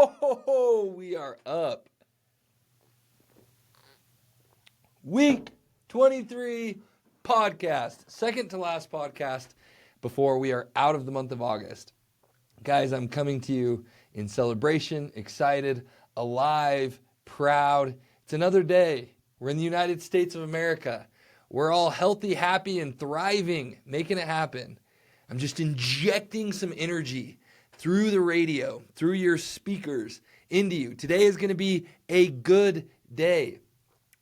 Oh, we are up. Week 23 podcast. Second to last podcast before we are out of the month of August. Guys, I'm coming to you in celebration, excited, alive, proud. It's another day. We're in the United States of America. We're all healthy, happy, and thriving, making it happen. I'm just injecting some energy through the radio, through your speakers, into you. Today is going to be a good day.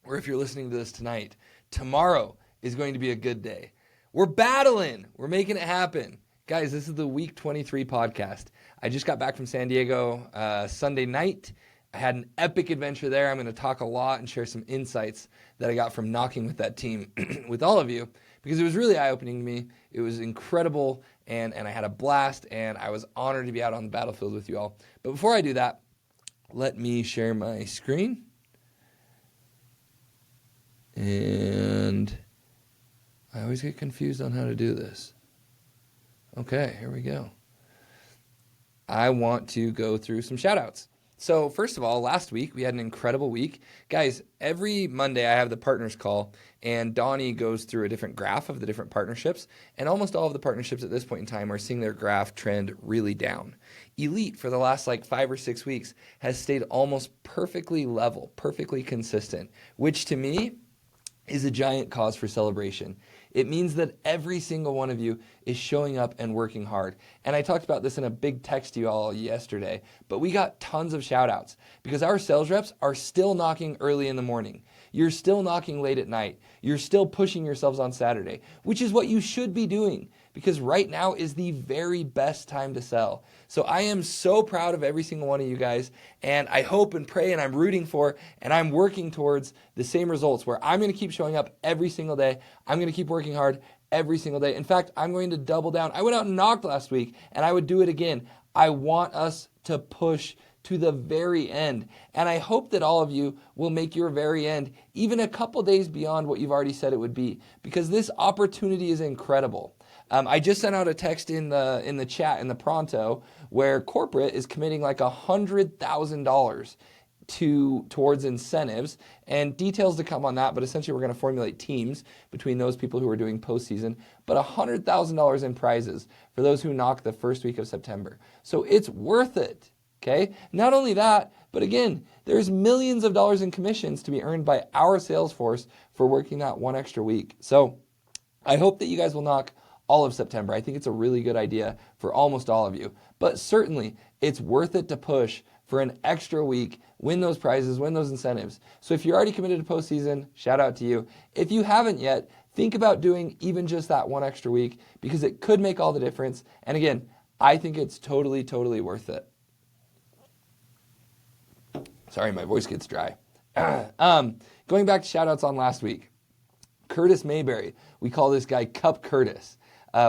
Or if you're listening to this tonight, tomorrow is going to be a good day. We're battling. We're making it happen. Guys, this is the Week 23 podcast. I just got back from San Diego Sunday night. I had an epic adventure there. I'm going to talk a lot and share some insights that I got from knocking with that team with all of you, because it was really eye-opening to me. It was incredible, and I had a blast, and I was honored to be out on the battlefield with you all. But before I do that, let me share my screen. And I always get confused on how to do this. Okay, here we go. I want to go through some shout-outs. So first of all, last week we had an incredible week. Guys, every Monday I have the partners call, and Donnie goes through a different graph of the different partnerships, and almost all of the partnerships at this point in time are seeing their graph trend really down. Elite, for the last 5 or 6 weeks, has stayed almost perfectly level, perfectly consistent, which to me is a giant cause for celebration. It means that every single one of you is showing up and working hard. And I talked about this in a big text to you all yesterday, but we got tons of shout outs because our sales reps are still knocking early in the morning. You're still knocking late at night. You're still pushing yourselves on Saturday, which is what you should be doing, because right now is the very best time to sell. So I am so proud of every single one of you guys, and I hope and pray and I'm rooting for and I'm working towards the same results where I'm going to keep showing up every single day. I'm going to keep working hard every single day. In fact, I'm going to double down. I went out and knocked last week, and I would do it again. I want us to push to the very end. And I hope that all of you will make your very end even a couple days beyond what you've already said it would be, because this opportunity is incredible. I just sent out a text in the chat in the Pronto where corporate is committing $100,000 towards incentives, and details to come on that, but essentially we're going to formulate teams between those people who are doing postseason, but $100,000 in prizes for those who knock the first week of September. So it's worth it. Okay. Not only that, but again, there's millions of dollars in commissions to be earned by our sales force for working that one extra week. So I hope that you guys will knock all of September. I think it's a really good idea for almost all of you, but certainly it's worth it to push for an extra week, win those prizes, win those incentives. So if you're already committed to postseason, shout out to you. If you haven't yet, think about doing even just that one extra week, because it could make all the difference. And again, I think it's totally, totally worth it. Sorry, my voice gets dry. Going back to shout-outs on last week. Curtis Mayberry, we call this guy Cup Curtis,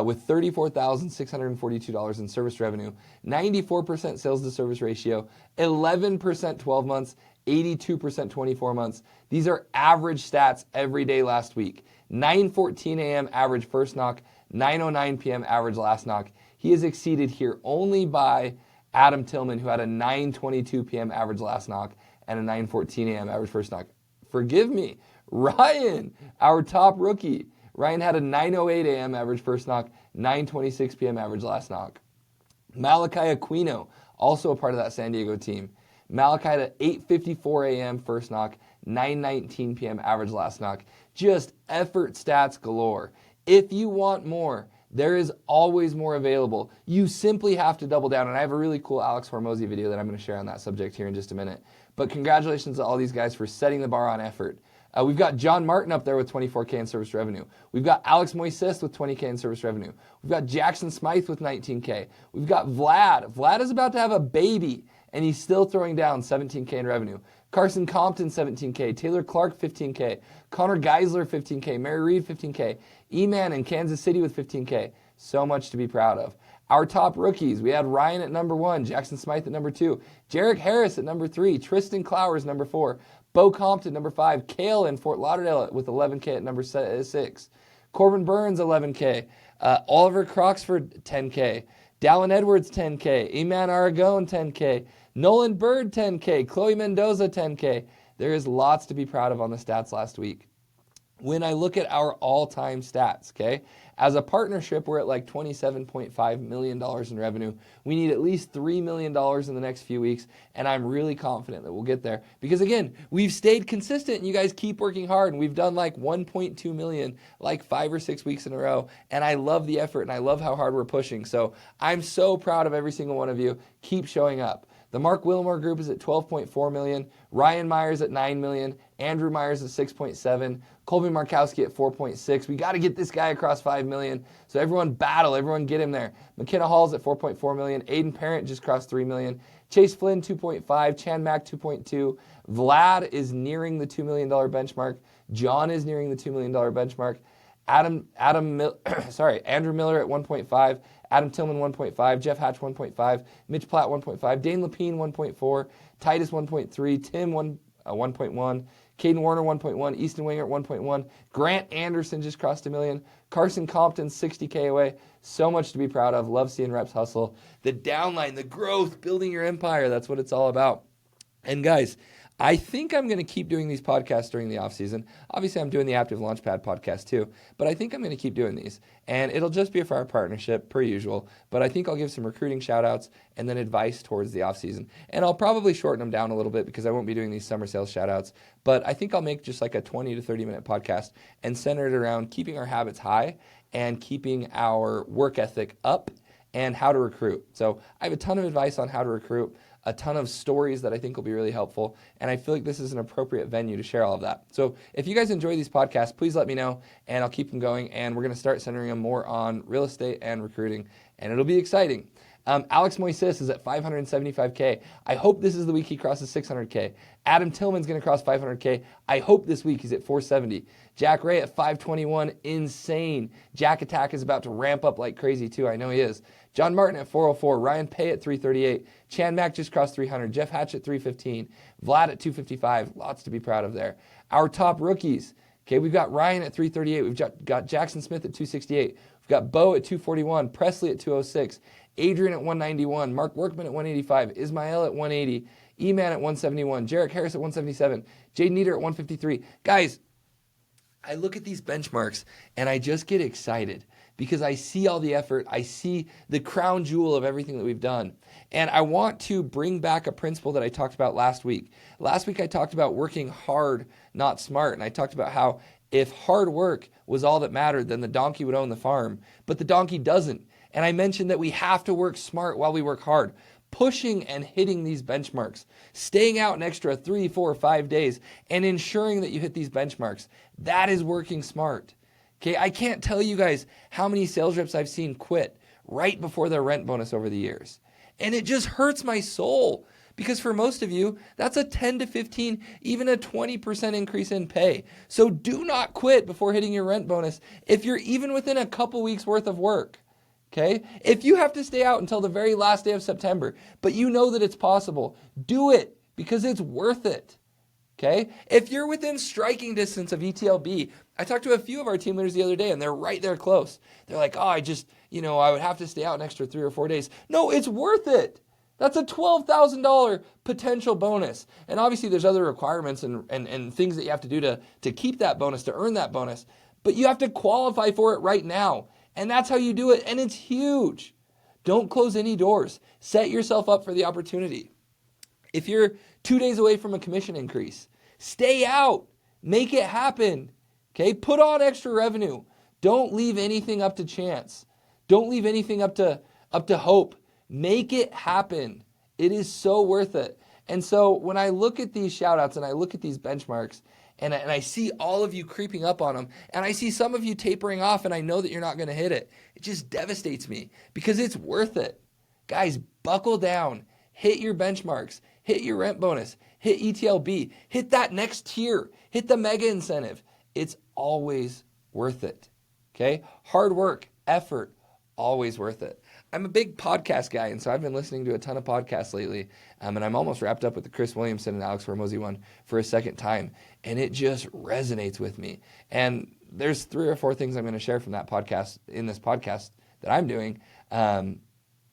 with $34,642 in service revenue, 94% sales to service ratio, 11% 12 months, 82% 24 months. These are average stats every day last week. 9:14 a.m. average first knock, 9:09 p.m. average last knock. He is exceeded here only by Adam Tillman, who had a 9:22 p.m. average last knock and a 9:14 a.m. average first knock. Forgive me, Ryan, our top rookie. Ryan had a 9:08 a.m. average first knock, 9:26 p.m. average last knock. Malachi Aquino, also a part of that San Diego team. Malachi had an 8:54 a.m. first knock, 9:19 p.m. average last knock. Just effort stats galore. If you want more, there is always more available. You simply have to double down. And I have a really cool Alex Hormozy video that I'm going to share on that subject here in just a minute. But congratulations to all these guys for setting the bar on effort. We've got John Martin up there with $24K in service revenue. We've got Alex Moises with $20K in service revenue. We've got Jackson Smythe with $19K. We've got Vlad. Vlad is about to have a baby, and he's still throwing down $17K in revenue. Carson Compton, $17K. Taylor Clark, $15K. Connor Geisler, $15K. Mary Reed, $15K. E-Man in Kansas City with $15K. So much to be proud of. Our top rookies, we had Ryan at number 1, Jackson Smythe at number 2, Jarek Harris at number 3, Tristan Clowers number 4, Bo Compton number 5, Kale in Fort Lauderdale with $11K at number 6, Corbin Burns $11K, Oliver Croxford $10K, Dallin Edwards, 10K. Eman Aragon, 10K. Nolan Bird, 10K. Chloe Mendoza, 10K. There is lots to be proud of on the stats last week. When I look at our all-time stats, okay, as a partnership, we're at like $27.5 million in revenue. We need at least $3 million in the next few weeks, and I'm really confident that we'll get there. Because again, we've stayed consistent, and you guys keep working hard, and we've done like 1.2 million like 5 or 6 weeks in a row, and I love the effort, and I love how hard we're pushing. So I'm so proud of every single one of you. Keep showing up. The Mark Wilmore Group is at 12.4 million. Ryan Myers at 9 million. Andrew Myers at 6.7. Colby Markowski at 4.6. We got to get this guy across 5 million. So everyone battle. Everyone get him there. McKenna Hall's at 4.4 million. Aiden Parent just crossed 3 million. Chase Flynn 2.5. Chan Mack 2.2. Vlad is nearing the $2 million benchmark. John is nearing the $2 million benchmark. Andrew Miller at 1.5. Adam Tillman 1.5, Jeff Hatch 1.5, Mitch Platt 1.5, Dane Lapine 1.4, Titus 1.3, Tim 1.1, Caden Warner 1.1, Easton Winger 1.1, Grant Anderson just crossed 1 million, Carson Compton 60K away. So much to be proud of. Love seeing reps hustle. The downline, the growth, building your empire, that's what it's all about. And guys, I think I'm going to keep doing these podcasts during the off season. Obviously, I'm doing the Active Launchpad podcast too, but I think I'm going to keep doing these. And it'll just be for our partnership, per usual. But I think I'll give some recruiting shout-outs and then advice towards the off season. And I'll probably shorten them down a little bit because I won't be doing these summer sales shout-outs. But I think I'll make just like a 20 to 30-minute podcast and center it around keeping our habits high and keeping our work ethic up and how to recruit. So I have a ton of advice on how to recruit, a ton of stories that I think will be really helpful, and I feel like this is an appropriate venue to share all of that. So if you guys enjoy these podcasts, please let me know, and I'll keep them going, and we're going to start centering them more on real estate and recruiting, and it'll be exciting. Alex Moises is at 575K. I hope this is the week he crosses 600K. Adam Tillman's going to cross 500K. I hope this week he's at 470. Jack Ray at 521. Insane. Jack Attack is about to ramp up like crazy too. I know he is. John Martin at 404. Ryan Pay at 338. Chan Mack just crossed 300. Jeff Hatch at 315. Vlad at 255. Lots to be proud of there. Our top rookies. Okay, we've got Ryan at 338. We've got Jackson Smith at 268. We've got Bo at 241. Presley at 206. Adrian at 191, Mark Workman at 185, Ismael at 180, E-Man at 171, Jarek Harris at 177, Jaden Nieder at 153. Guys, I look at these benchmarks and I just get excited because I see all the effort. I see the crown jewel of everything that we've done. And I want to bring back a principle that I talked about last week. Last week I talked about working hard, not smart. And I talked about how if hard work was all that mattered, then the donkey would own the farm. But the donkey doesn't. And I mentioned that we have to work smart while we work hard, pushing and hitting these benchmarks, staying out an extra 3, 4, 5 days, and ensuring that you hit these benchmarks. That is working smart. Okay, I can't tell you guys how many sales reps I've seen quit right before their rent bonus over the years. And it just hurts my soul because for most of you, that's a 10 to 15, even a 20% increase in pay. So do not quit before hitting your rent bonus if you're even within a couple weeks worth of work. Okay? If you have to stay out until the very last day of September, but you know that it's possible, do it because it's worth it. Okay? If you're within striking distance of ETLB, I talked to a few of our team leaders the other day and they're right there close. They're like, I would have to stay out an extra 3 or 4 days. No, it's worth it. That's a $12,000 potential bonus. And obviously there's other requirements and things that you have to do to keep that bonus, to earn that bonus. But you have to qualify for it right now. And that's how you do it. And it's huge. Don't close any doors. Set yourself up for the opportunity. If you're 2 days away from a commission increase, stay out. Make it happen. Okay? Put on extra revenue. Don't leave anything up to chance. Don't leave anything up to hope. Make it happen. It is so worth it. And so when I look at these shout outs and I look at these benchmarks, and I see all of you creeping up on them, and I see some of you tapering off, and I know that you're not going to hit it. It just devastates me because it's worth it. Guys, buckle down. Hit your benchmarks. Hit your rent bonus. Hit ETLB. Hit that next tier. Hit the mega incentive. It's always worth it. Okay? Hard work, effort, always worth it. I'm a big podcast guy, and so I've been listening to a ton of podcasts lately, and I'm almost wrapped up with the Chris Williamson and Alex Hormozi one for a second time, and it just resonates with me. And there's 3 or 4 things I'm going to share from that podcast in this podcast that I'm doing,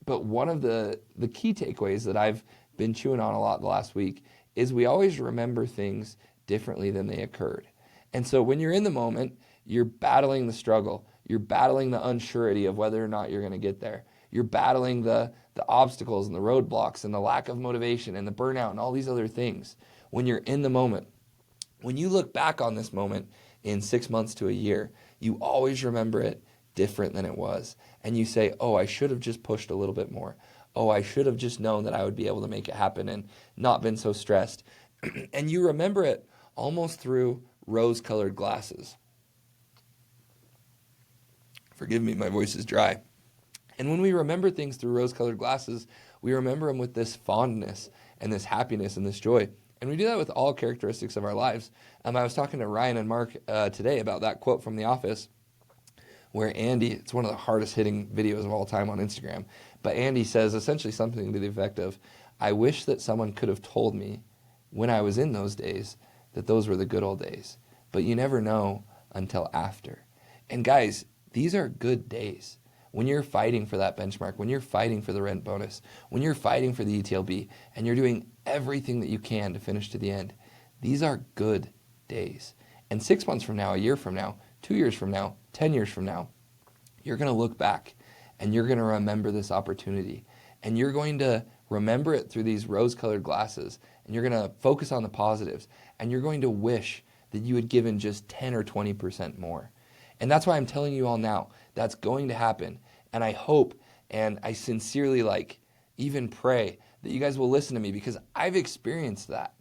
But one of the key takeaways that I've been chewing on a lot the last week is we always remember things differently than they occurred. And so when you're in the moment, you're battling the struggle. You're battling the unsurety of whether or not you're going to get there. You're battling the obstacles and the roadblocks and the lack of motivation and the burnout and all these other things when you're in the moment. When you look back on this moment in 6 months to a year, you always remember it different than it was. And you say, oh, I should have just pushed a little bit more. Oh, I should have just known that I would be able to make it happen and not been so stressed. And you remember it almost through rose-colored glasses. Forgive me, my voice is dry. And when we remember things through rose-colored glasses, we remember them with this fondness and this happiness and this joy. And we do that with all characteristics of our lives. I was talking to Ryan and Mark today about that quote from The Office, where Andy, it's one of the hardest hitting videos of all time on Instagram, but Andy says essentially something to the effect of, I wish that someone could have told me when I was in those days that those were the good old days. But you never know until after. And guys, these are good days. When you're fighting for that benchmark, when you're fighting for the rent bonus, when you're fighting for the ETLB, and you're doing everything that you can to finish to the end, these are good days. And 6 months from now, a year from now, 2 years from now, 10 years from now, you're going to look back and you're going to remember this opportunity. And you're going to remember it through these rose-colored glasses. And you're going to focus on the positives. And you're going to wish that you had given just 10 or 20% more. And that's why I'm telling you all now, that's going to happen. And I hope and I sincerely even pray that you guys will listen to me, because I've experienced that.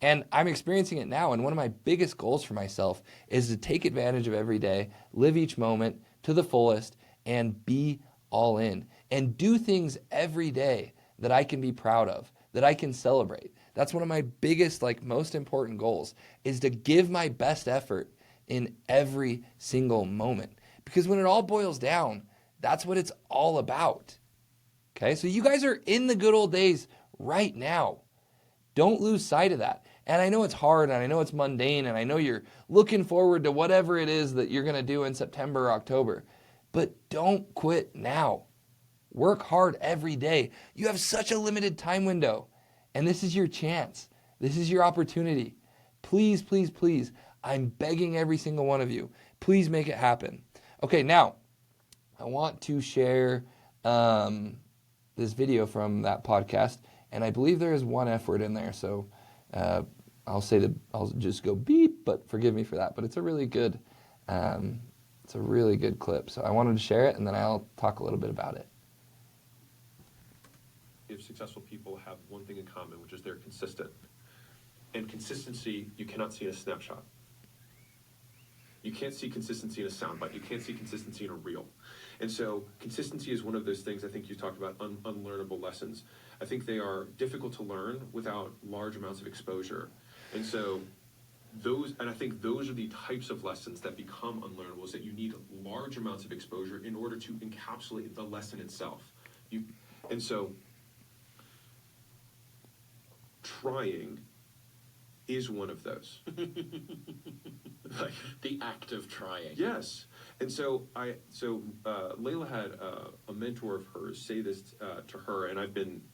And I'm experiencing it now. And one of my biggest goals for myself is to take advantage of every day, live each moment to the fullest, and be all in. And do things every day that I can be proud of, that I can celebrate. That's one of my biggest, most important goals, is to give my best effort in every single moment. Because when it all boils down, that's what it's all about. Okay, so you guys are in the good old days right now. Don't lose sight of that. And I know it's hard, and I know it's mundane, and I know you're looking forward to whatever it is that you're going to do in September or October. But don't quit now. Work hard every day. You have such a limited time window, and this is your chance. This is your opportunity. Please, please, please, I'm begging every single one of you, please make it happen. Okay, now, I want to share this video from that podcast, and I believe there is one F word in there, so I'll just go beep, but forgive me for that. But it's a really good clip. So I wanted to share it, and then I'll talk a little bit about it. If successful people have one thing in common, which is they're consistent. And consistency, you cannot see in a snapshot. You can't see consistency in a soundbite. You can't see consistency in a reel. And so consistency is one of those things I think you talked about, unlearnable lessons. I think they are difficult to learn without large amounts of exposure. And so I think those are the types of lessons that become unlearnable, is that you need large amounts of exposure in order to encapsulate the lesson itself. And so trying is one of those. Like the act of trying. Yes. And so Layla had a mentor of hers say this to her, and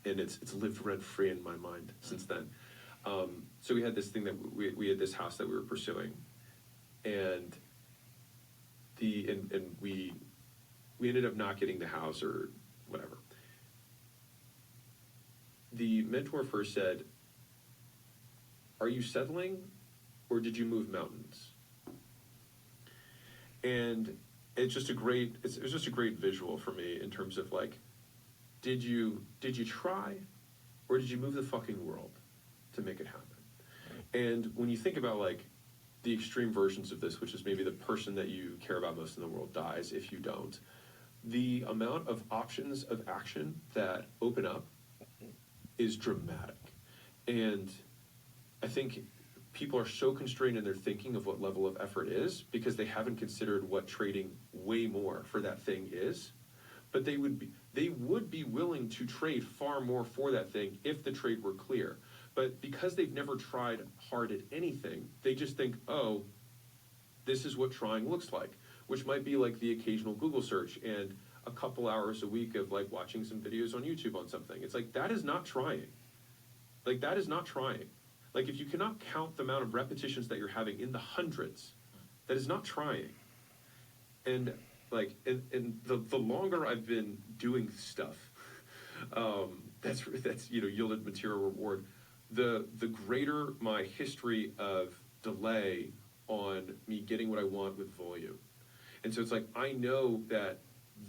it's lived rent free in my mind since then. So we had this thing that we had this house that we were pursuing, and we ended up not getting the house or whatever. The mentor of hers said, "Are you settling, or did you move mountains?" And it's just a great visual for me in terms of did you try, or did you move the fucking world to make it happen? And when you think about the extreme versions of this, which is maybe the person that you care about most in the world dies if you don't, the amount of options of action that open up is dramatic. And I think people are so constrained in their thinking of what level of effort is because they haven't considered what trading way more for that thing is. But they would be willing to trade far more for that thing if the trade were clear. But because they've never tried hard at anything, they just think, oh, this is what trying looks like, which might be like the occasional Google search and a couple hours a week of like watching some videos on YouTube on something. It's like, that is not trying. Like, that is not trying. Like, if you cannot count the amount of repetitions that you're having in the hundreds, that is not trying. And like, and the longer I've been doing stuff, that's yielded material reward, the greater my history of delay on me getting what I want with volume. And so it's like, I know that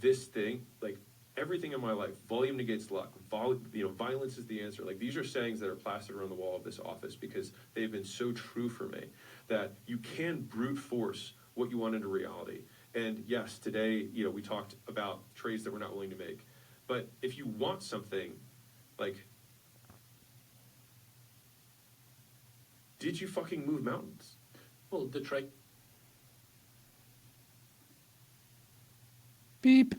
this thing, like everything in my life, volume negates luck. Violence is the answer. Like, these are sayings that are plastered around the wall of this office because they've been so true for me, that you can brute force what you want into reality. And yes, today, we talked about trades that we're not willing to make. But if you want something, like, did you fucking move mountains? Well, the trade. Beep.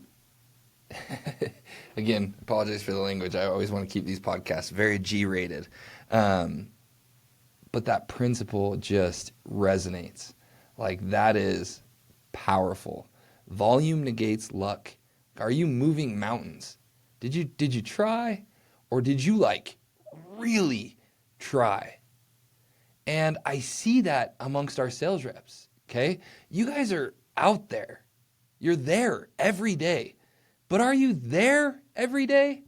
Again, apologize for the language. I always want to keep these podcasts very G-rated. But that principle just resonates. Like, that is powerful. Volume negates luck. Are you moving mountains? Did you try? Or did you really try? And I see that amongst our sales reps, okay? You guys are out there. You're there every day. But are you there every day?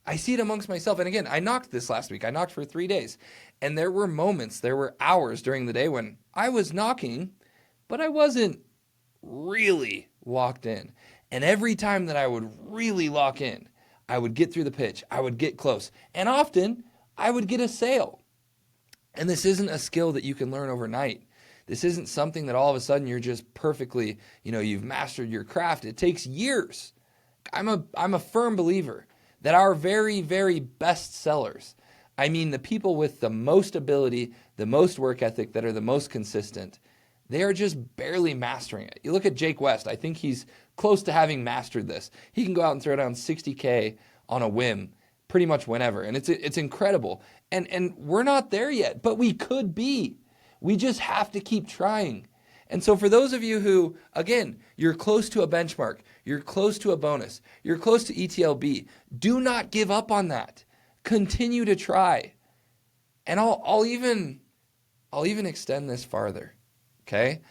I see it amongst myself. And again, I knocked this last week. I knocked for 3 days. And there were moments, there were hours during the day when I was knocking, but I wasn't really locked in. And every time that I would really lock in, I would get through the pitch. I would get close. And often, I would get a sale. And this isn't a skill that you can learn overnight. This isn't something that all of a sudden you're just perfectly, you've mastered your craft. It takes years. I'm a firm believer that our very, very best sellers, I mean the people with the most ability, the most work ethic, that are the most consistent, they are just barely mastering it. You look at Jake West. I think he's close to having mastered this. He can go out and throw down 60K on a whim pretty much whenever. And it's incredible. And we're not there yet, but we could be. We just have to keep trying. And so for those of you who, again, you're close to a benchmark, you're close to a bonus, you're close to ETLB, do not give up on that. Continue to try. And I'll even extend this farther. Okay?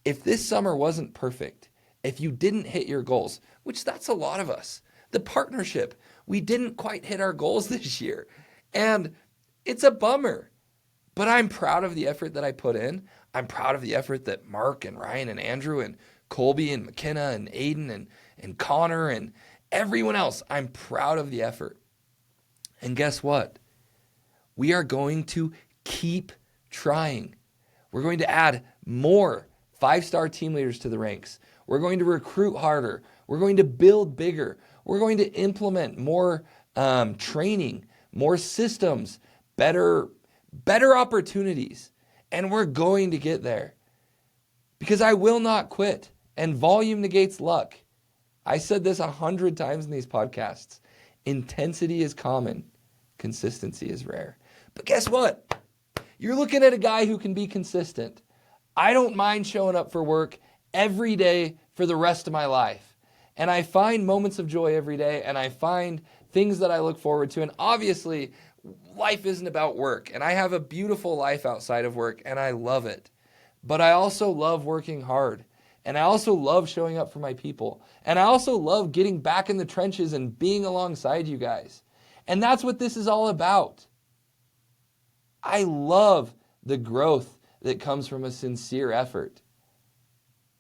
If this summer wasn't perfect, if you didn't hit your goals, which that's a lot of us, the partnership, we didn't quite hit our goals this year. And it's a bummer. But I'm proud of the effort that I put in. I'm proud of the effort that Mark and Ryan and Andrew and Colby and McKenna and Aiden and Connor and everyone else, I'm proud of the effort. And guess what? We are going to keep trying. We're going to add more 5-star team leaders to the ranks. We're going to recruit harder. We're going to build bigger. We're going to implement more training, more systems, better opportunities. And we're going to get there. Because I will not quit. And volume negates luck. I said this 100 times in these podcasts. Intensity is common. Consistency is rare. But guess what? You're looking at a guy who can be consistent. I don't mind showing up for work every day for the rest of my life. And I find moments of joy every day, and I find things that I look forward to. And obviously, life isn't about work. And I have a beautiful life outside of work, and I love it. But I also love working hard. And I also love showing up for my people. And I also love getting back in the trenches and being alongside you guys. And that's what this is all about. I love the growth that comes from a sincere effort.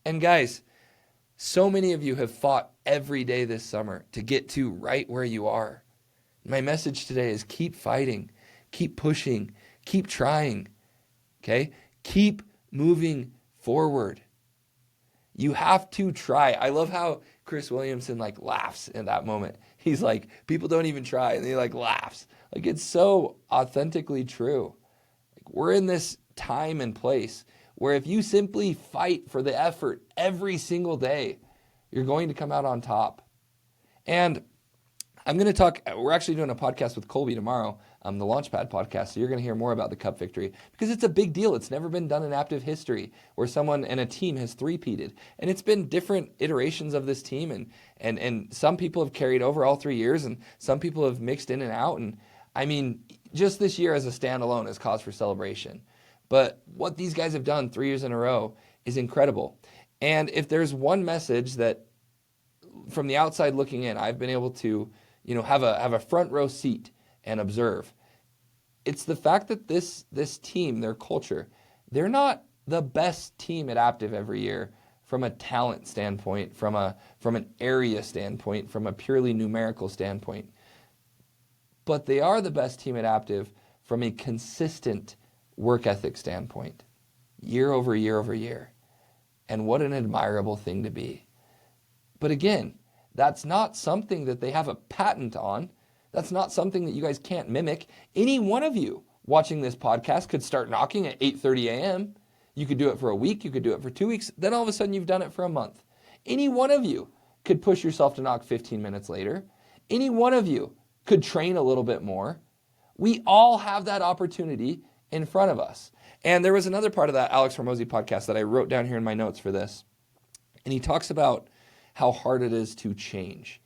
And guys, so many of you have fought every day this summer to get to right where you are. My message today is keep fighting, keep pushing, keep trying, okay? Keep moving forward. You have to try. I love how Chris Williamson laughs in that moment. He's like, people don't even try, and he laughs. It's so authentically true. We're in this time and place where if you simply fight for the effort every single day, you're going to come out on top. And I'm going to talk, we're actually doing a podcast with Colby tomorrow the Launchpad podcast. So you're going to hear more about the Cup victory because it's a big deal. It's never been done in Aptiv history where someone and a team has three-peated. And it's been different iterations of this team. And some people have carried over all 3 years and some people have mixed in and out. And I mean, just this year as a standalone is cause for celebration. But what these guys have done 3 years in a row is incredible. And if there's one message that from the outside looking in, I've been able to, have a front row seat and observe. It's the fact that this team, their culture, they're not the best team at Aptiv every year from a talent standpoint, from an area standpoint, from a purely numerical standpoint. But they are the best team at Aptiv from a consistent work ethic standpoint, year over year over year. And what an admirable thing to be. But again, that's not something that they have a patent on. That's not something that you guys can't mimic. Any one of you watching this podcast could start knocking at 8:30 a.m. You could do it for a week. You could do it for 2 weeks. Then all of a sudden you've done it for a month. Any one of you could push yourself to knock 15 minutes later. Any one of you could train a little bit more. We all have that opportunity in front of us. And there was another part of that Alex Hormozi podcast that I wrote down here in my notes for this. And he talks about how hard it is to change.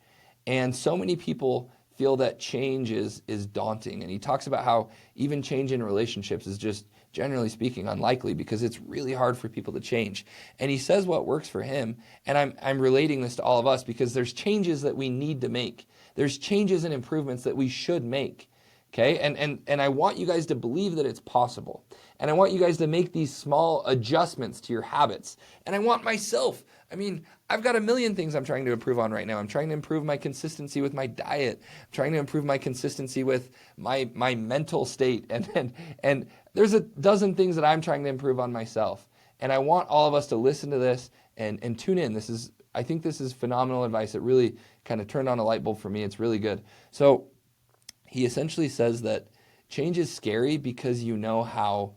And so many people feel that change is daunting. And he talks about how even change in relationships is just, generally speaking, unlikely because it's really hard for people to change. And he says what works for him. And I'm relating this to all of us because there's changes that we need to make. There's changes and improvements that we should make. Okay, and I want you guys to believe that it's possible. And I want you guys to make these small adjustments to your habits. And I want myself, I've got a million things I'm trying to improve on right now. I'm trying to improve my consistency with my diet. I'm trying to improve my consistency with my mental state. And there's a dozen things that I'm trying to improve on myself. And I want all of us to listen to this and tune in. I think this is phenomenal advice. It really kind of turned on a light bulb for me. It's really good. So he essentially says that change is scary because you know how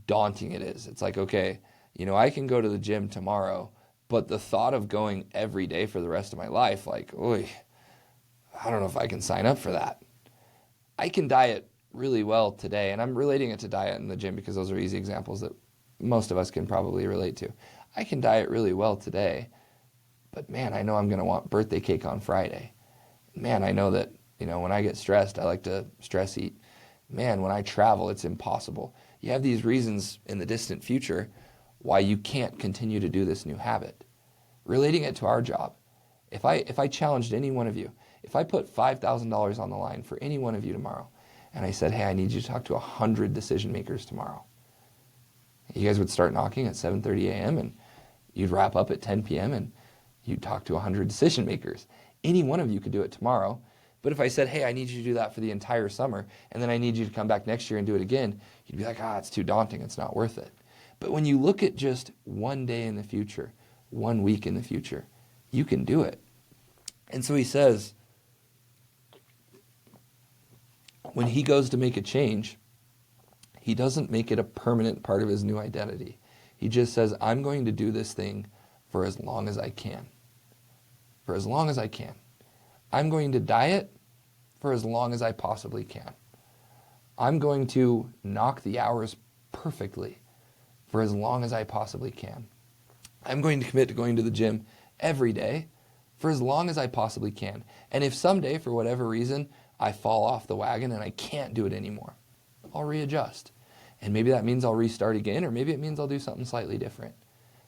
daunting it is. It's like, okay, I can go to the gym tomorrow, but the thought of going every day for the rest of my life, like, oy, I don't know if I can sign up for that. I can diet really well today, and I'm relating it to diet in the gym because those are easy examples that most of us can probably relate to. I can diet really well today, but man, I know I'm going to want birthday cake on Friday. Man, I know that when I get stressed, I like to stress eat. Man, when I travel, it's impossible. You have these reasons in the distant future why you can't continue to do this new habit. Relating it to our job, if I challenged any one of you, if I put $5,000 on the line for any one of you tomorrow, and I said, hey, I need you to talk to 100 decision makers tomorrow, you guys would start knocking at 7:30 a.m. and you'd wrap up at 10 p.m. and you'd talk to 100 decision makers. Any one of you could do it tomorrow. But if I said, hey, I need you to do that for the entire summer, and then I need you to come back next year and do it again, you'd be like, it's too daunting. It's not worth it. But when you look at just one day in the future, 1 week in the future, you can do it. And so he says, when he goes to make a change, he doesn't make it a permanent part of his new identity. He just says, I'm going to do this thing for as long as I can. For as long as I can. I'm going to diet for as long as I possibly can. I'm going to knock the hours perfectly for as long as I possibly can. I'm going to commit to going to the gym every day for as long as I possibly can. And if someday, for whatever reason, I fall off the wagon and I can't do it anymore, I'll readjust. And maybe that means I'll restart again, or maybe it means I'll do something slightly different.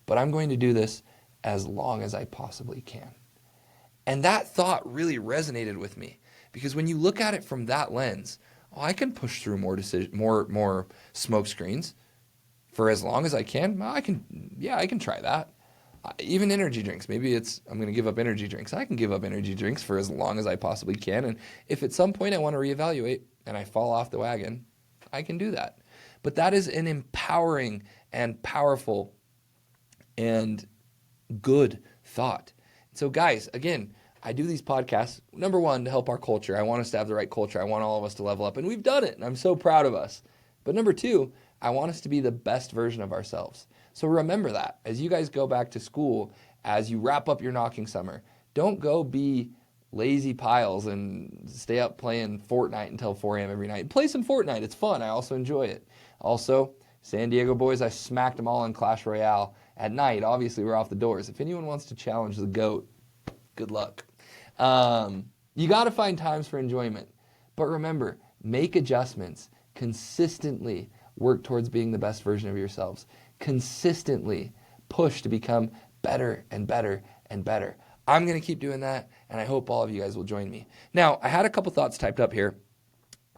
But I'm going to do this as long as I possibly can. And that thought really resonated with me because when you look at it from that lens, I can push through more smoke screens for as long as I can. Well, I can try that. Even energy drinks. Maybe I'm going to give up energy drinks. I can give up energy drinks for as long as I possibly can. And if at some point I want to reevaluate and I fall off the wagon, I can do that. But that is an empowering and powerful and good thought. So guys, again, I do these podcasts, number one, to help our culture. I want us to have the right culture. I want all of us to level up, and we've done it, and I'm so proud of us. But number two, I want us to be the best version of ourselves. So remember that. As you guys go back to school, as you wrap up your knocking summer, don't go be lazy piles and stay up playing Fortnite until 4 a.m. every night. Play some Fortnite. It's fun. I also enjoy it. Also, San Diego boys, I smacked them all in Clash Royale at night. Obviously, we're off the doors. If anyone wants to challenge the GOAT, good luck. You got to find times for enjoyment. But remember, make adjustments. Consistently work towards being the best version of yourselves. Consistently push to become better and better and better. I'm going to keep doing that, and I hope all of you guys will join me. Now, I had a couple thoughts typed up here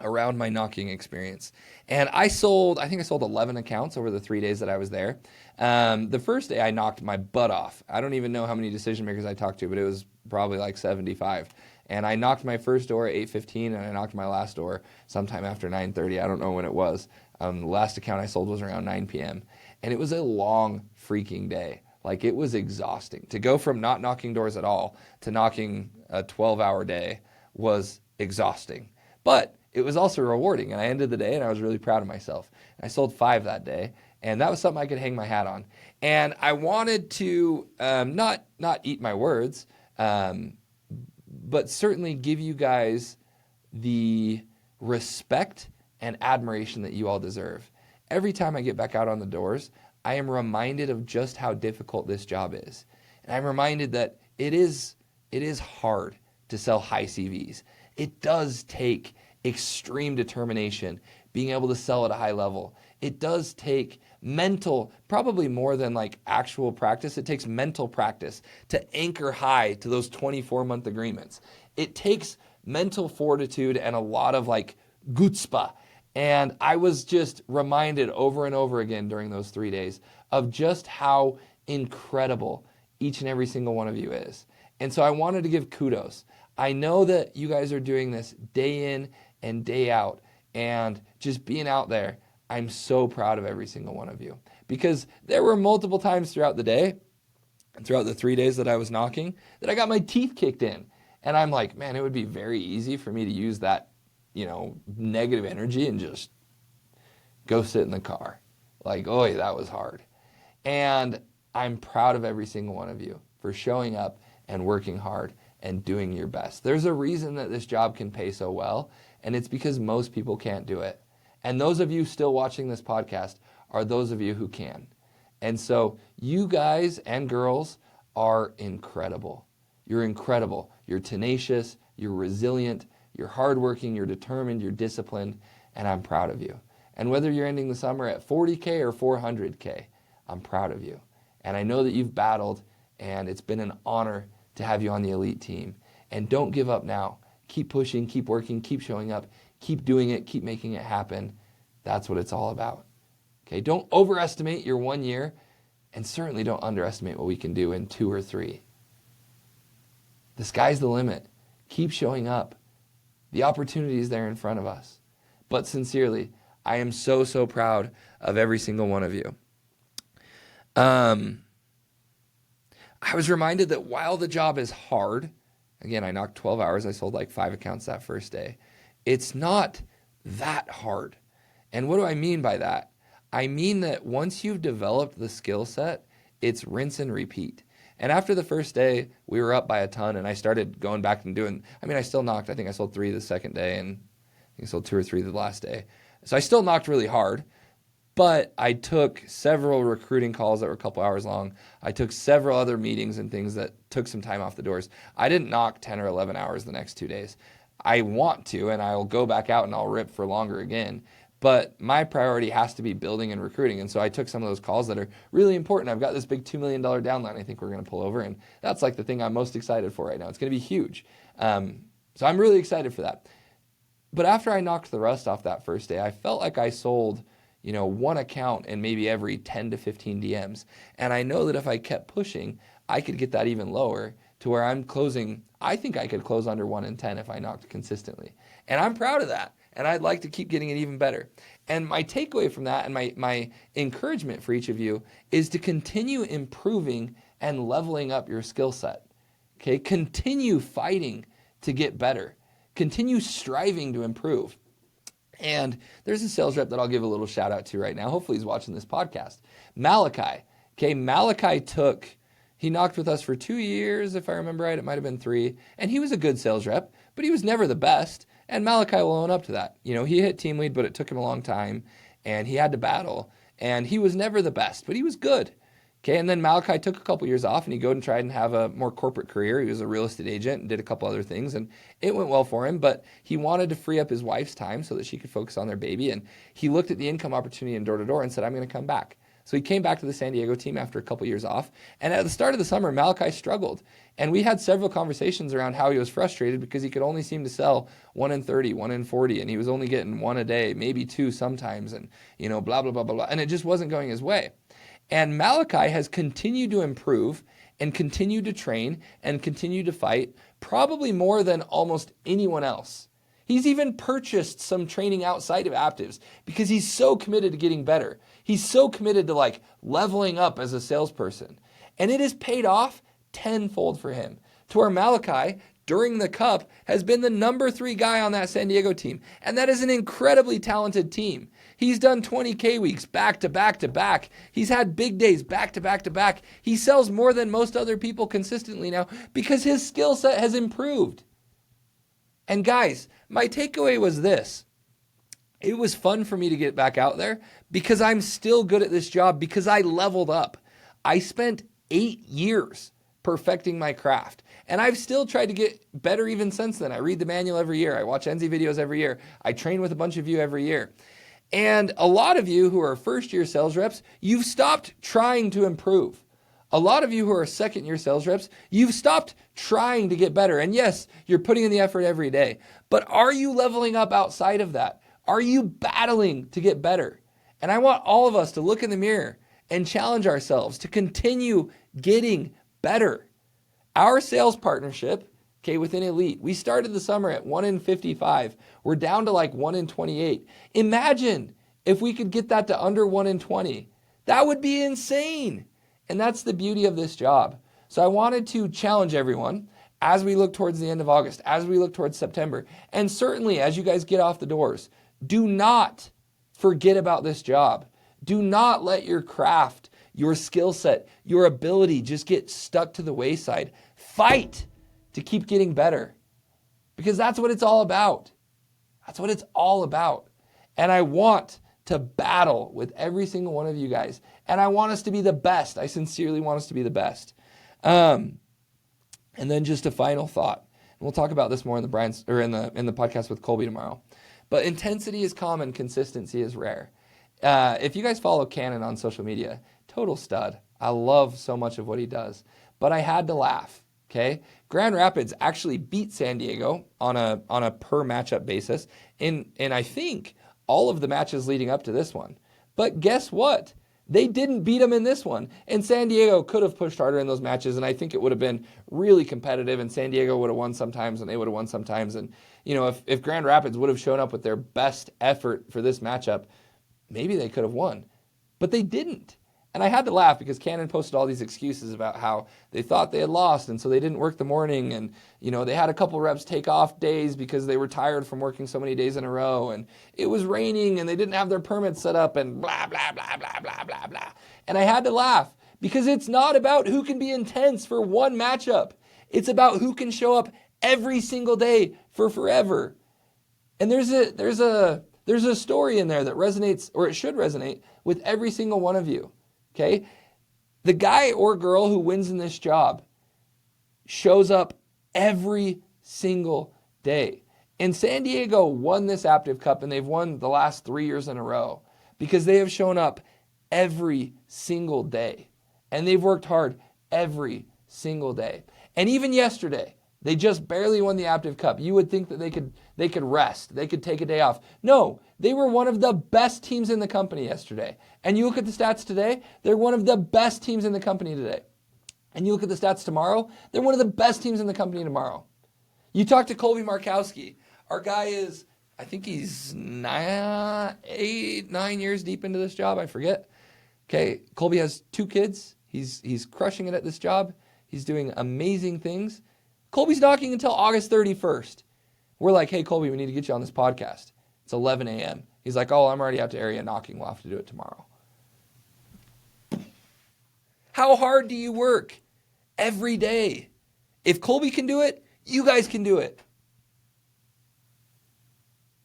around my knocking experience. And I think I sold 11 accounts over the 3 days that I was there. The first day I knocked my butt off. I don't even know how many decision makers I talked to, but it was probably like 75. And I knocked my first door at 8:15, and I knocked my last door sometime after 9:30. I don't know when it was. The last account I sold was around 9 p.m. And it was a long freaking day. Like, it was exhausting. To go from not knocking doors at all to knocking a 12-hour day was exhausting. But it was also rewarding, and I ended the day, and I was really proud of myself. I sold 5 that day, and that was something I could hang my hat on. And I wanted to not eat my words, but certainly give you guys the respect and admiration that you all deserve. Every time I get back out on the doors, I am reminded of just how difficult this job is. And I'm reminded that it is hard to sell high CVs. It does take extreme determination, being able to sell at a high level. It does take mental, probably more than like actual practice. It takes mental practice to anchor high to those 24-month agreements. It takes mental fortitude and a lot of like chutzpah. And I was just reminded over and over again during those 3 days of just how incredible each and every single one of you is. And so I wanted to give kudos. I know that you guys are doing this day in and day out, and just being out there, I'm so proud of every single one of you. Because there were multiple times throughout the day, and throughout the 3 days that I was knocking, that I got my teeth kicked in. And I'm like, man, it would be very easy for me to use that, negative energy and just go sit in the car. Like, oh, that was hard. And I'm proud of every single one of you for showing up and working hard and doing your best. There's a reason that this job can pay so well, and it's because most people can't do it. And those of you still watching this podcast are those of you who can. And so you guys and girls are incredible. You're incredible. You're tenacious, you're resilient, you're hardworking, you're determined, you're disciplined, and I'm proud of you. And whether you're ending the summer at 40K or 400K, I'm proud of you. And I know that you've battled, and it's been an honor to have you on the elite team. And don't give up now. Keep pushing, keep working, keep showing up, keep doing it, keep making it happen. That's what it's all about. Okay, don't overestimate your 1 year, and certainly don't underestimate what we can do in 2 or 3. The sky's the limit. Keep showing up. The opportunity is there in front of us. But sincerely, I am so, so proud of every single one of you. I was reminded that while the job is hard, again, I knocked 12 hours, I sold like 5 accounts that first day. It's not that hard. And what do I mean by that? I mean that once you've developed the skill set, it's rinse and repeat. And after the first day, we were up by a ton, and I started going back and I still knocked. I think I sold 3 the second day, and I think I sold 2 or 3 the last day. So I still knocked really hard, but I took several recruiting calls that were a couple hours long. I took several other meetings and things that took some time off the doors. I didn't knock 10 or 11 hours the next 2 days. I want to, and I'll go back out and I'll rip for longer again. But my priority has to be building and recruiting. And so I took some of those calls that are really important. I've got this big $2 million downline I think we're going to pull over. And that's like the thing I'm most excited for right now. It's going to be huge. So I'm really excited for that. But after I knocked the rust off that first day, I felt like I sold, 1 account in maybe every 10 to 15 DMs. And I know that if I kept pushing, I could get that even lower to where I'm closing. I think I could close under 1 in 10 if I knocked consistently. And I'm proud of that. And I'd like to keep getting it even better. And my takeaway from that and my encouragement for each of you is to continue improving and leveling up your skill set. Okay, continue fighting to get better. Continue striving to improve. And there's a sales rep that I'll give a little shout out to right now. Hopefully he's watching this podcast. Malachi. Okay, Malachi He knocked with us for 2 years, if I remember right. It might have been 3. And he was a good sales rep, but he was never the best. And Malachi will own up to that. You know, he hit team lead, but it took him a long time, and he had to battle. And he was never the best, but he was good. Okay, and then Malachi took a couple years off, and he go and tried and have a more corporate career. He was a real estate agent and did a couple other things, and it went well for him, but he wanted to free up his wife's time so that she could focus on their baby, and he looked at the income opportunity in door-to-door and said, I'm going to come back. So he came back to the San Diego team after a couple years off, and at the start of the summer, Malachi struggled, and we had several conversations around how he was frustrated because he could only seem to sell 1 in 30, 1 in 40, and he was only getting 1 a day, maybe 2 sometimes, and, you know, blah, blah, blah, blah, blah, and it just wasn't going his way. And Malachi has continued to improve and continued to train and continued to fight, probably more than almost anyone else. He's even purchased some training outside of Aptives because he's so committed to getting better. He's so committed to like leveling up as a salesperson. And it has paid off tenfold for him. To where Malachi, during the Cup, has been the number 3 guy on that San Diego team. And that is an incredibly talented team. He's done 20K weeks back to back to back. He's had big days back to back to back. He sells more than most other people consistently now because his skill set has improved. And guys, my takeaway was this. It was fun for me to get back out there because I'm still good at this job because I leveled up. I spent 8 years perfecting my craft. And I've still tried to get better even since then. I read the manual every year. I watch NZ videos every year. I train with a bunch of you every year. And a lot of you who are first-year sales reps, you've stopped trying to improve. A lot of you who are second-year sales reps, you've stopped trying to get better. And yes, you're putting in the effort every day. But are you leveling up outside of that? Are you battling to get better? And I want all of us to look in the mirror and challenge ourselves to continue getting better. Our sales partnership, okay, within Elite, we started the summer at 1 in 55. We're down to like 1 in 28. Imagine if we could get that to under 1 in 20. That would be insane. And that's the beauty of this job. So I wanted to challenge everyone as we look towards the end of August, as we look towards September, and certainly as you guys get off the doors, do not forget about this job. Do not let your craft, your skill set, your ability just get stuck to the wayside. Fight to keep getting better because that's what it's all about. That's what it's all about. And I want to battle with every single one of you guys. And I want us to be the best. I sincerely want us to be the best. And then just a final thought. And we'll talk about this more in the podcast with Colby tomorrow. But intensity is common, consistency is rare. If you guys follow Cannon on social media, total stud. I love so much of what he does. But I had to laugh, okay? Grand Rapids actually beat San Diego on a per matchup basis in I think all of the matches leading up to this one. But guess what? They didn't beat them in this one. And San Diego could have pushed harder in those matches, and I think it would have been really competitive, and San Diego would have won sometimes, and they would have won sometimes. And, you know, if Grand Rapids would have shown up with their best effort for this matchup, maybe they could have won. But they didn't. And I had to laugh because Cannon posted all these excuses about how they thought they had lost, and so they didn't work the morning, and, you know, they had a couple reps take off days because they were tired from working so many days in a row, and it was raining, and they didn't have their permits set up, and blah, blah, blah, blah, blah, blah, blah. And I had to laugh because it's not about who can be intense for one matchup. It's about who can show up every single day for forever. And there's a story in there that resonates, or it should resonate, with every single one of you. Okay? The guy or girl who wins in this job shows up every single day. And San Diego won this Aptiv Cup, and they've won the last 3 years in a row because they have shown up every single day. And they've worked hard every single day. And even yesterday, they just barely won the Aptiv Cup. You would think that they could rest. They could take a day off. No, they were one of the best teams in the company yesterday. And you look at the stats today, they're one of the best teams in the company today. And you look at the stats tomorrow, they're one of the best teams in the company tomorrow. You talk to Colby Markowski. Our guy is, I think he's 9 years deep into this job. I forget. Okay, Colby has 2 kids. He's crushing it at this job. He's doing amazing things. Colby's knocking until August 31st. We're like, hey, Colby, we need to get you on this podcast. It's 11 a.m. He's like, oh, I'm already out to area knocking. We'll have to do it tomorrow. How hard do you work? every day. If Colby can do it, you guys can do it.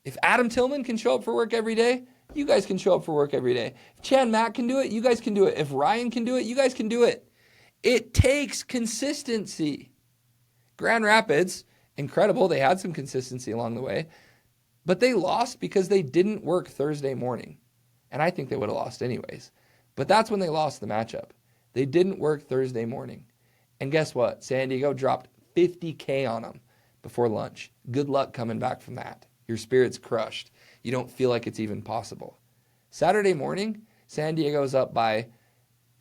If Adam Tillman can show up for work every day, you guys can show up for work every day. If Chan Mack can do it, you guys can do it. If Ryan can do it, you guys can do it. It takes consistency. Grand Rapids, incredible. They had some consistency along the way, but they lost because they didn't work Thursday morning. And I think they would have lost anyways. But that's when they lost the matchup. They didn't work Thursday morning. And guess what? San Diego dropped $50K on them before lunch. Good luck coming back from that. Your spirit's crushed. You don't feel like it's even possible. Saturday morning, San Diego's up by,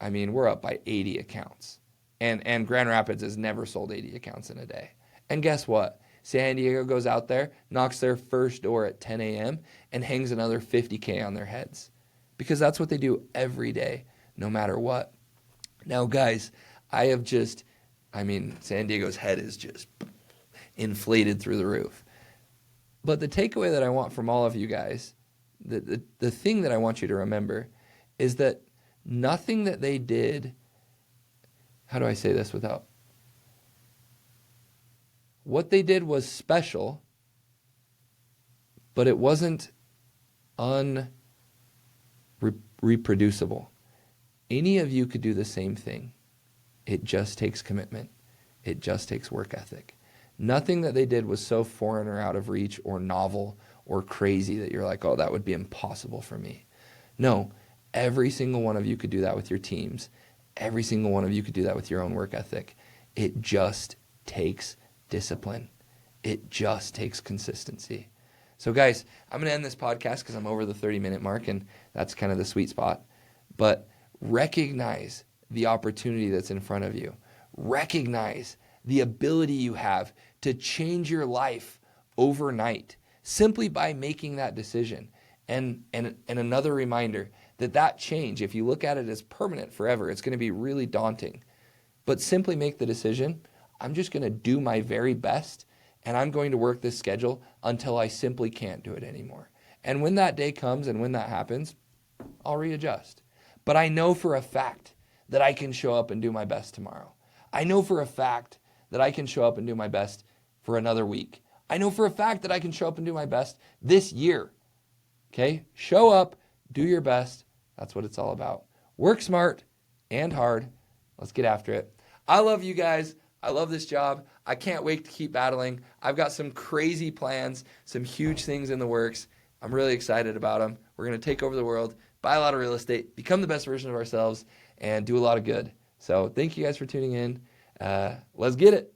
we're up by 80 accounts. And Grand Rapids has never sold 80 accounts in a day. And guess what? San Diego goes out there, knocks their first door at 10 a.m., and hangs another $50K on their heads. Because that's what they do every day, no matter what. Now, guys, San Diego's head is just inflated through the roof. But the takeaway that I want from all of you guys, the thing that I want you to remember is that nothing that they did, how do I say this without? What they did was special, but it wasn't unreproducible. Any of you could do the same thing. It just takes commitment. It just takes work ethic. Nothing that they did was so foreign or out of reach or novel or crazy that you're like, oh, that would be impossible for me. No, every single one of you could do that with your teams. Every single one of you could do that with your own work ethic. It just takes discipline. It just takes consistency. So guys, I'm going to end this podcast because I'm over the 30-minute mark, and that's kind of the sweet spot. But recognize the opportunity that's in front of you. Recognize the ability you have to change your life overnight simply by making that decision. And another reminder that change, if you look at it as permanent forever, it's going to be really daunting. But simply make the decision, I'm just going to do my very best, and I'm going to work this schedule until I simply can't do it anymore. And when that day comes and when that happens, I'll readjust. But I know for a fact that I can show up and do my best tomorrow. I know for a fact that I can show up and do my best for another week. I know for a fact that I can show up and do my best this year. Okay? Show up, do your best. That's what it's all about. Work smart and hard. Let's get after it. I love you guys. I love this job. I can't wait to keep battling. I've got some crazy plans, some huge things in the works. I'm really excited about them. We're going to take over the world, buy a lot of real estate, become the best version of ourselves, and do a lot of good. So thank you guys for tuning in. Let's get it.